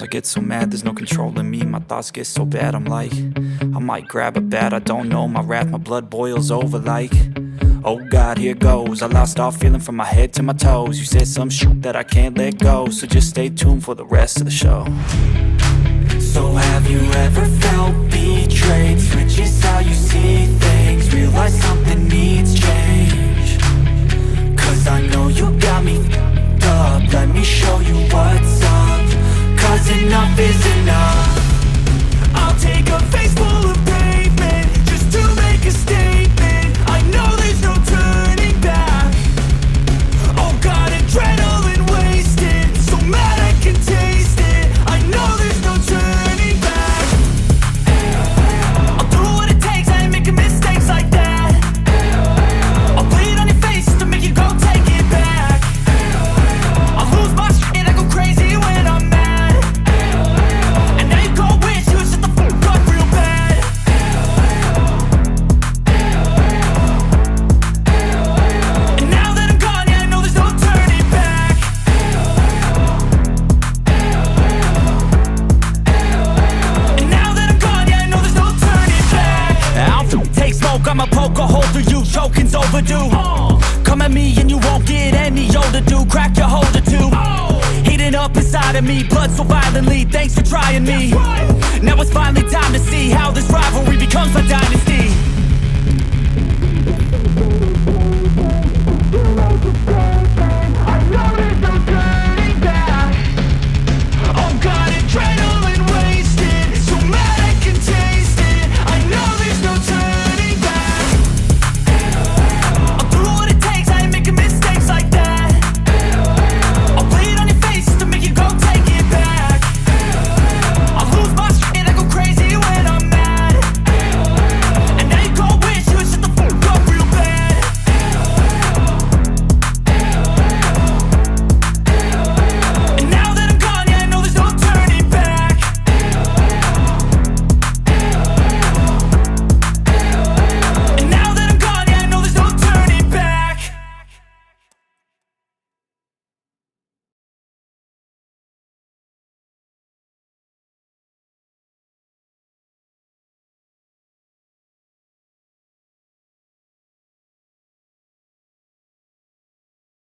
Sometimes I get so mad, there's no controlling me. My thoughts get so bad, I'm like, I might grab a bat, I don't know. My wrath, my blood boils over like, oh God, here goes. I lost all feeling from my head to my toes. You said some shit that I can't let go, so just stay tuned for the rest of the show. So have you ever felt betrayed? Switches how you see things, realize something needs change. Cause I know you got me f***ed up, let me show you what's up. Cause enough is enough. I'll take a face full of pavement just to make a statement. I know there's no turning back. Oh God, adrenaline wasted, so mad I can taste it. I know there's no turning back. I'll do what it takes, I ain't making mistakes like that. I'll bleed on your face to make you go take it back. I'll lose my shit, I go crazy when I'm mad. And now you go wish you would shut the fuck up real bad. And now that I'm gone, yeah, I know there's no turning back. And now that I'm gone, yeah, I know there's no turning back. I don't take smoke, I'ma poke a hole through you, choking's overdue. Come at me and you won't get any older, dude. Crack your holder too. Heating up inside of me, blood so violently. Thanks for trying me. Now it's finally time to see how this rivalry becomes a dynasty.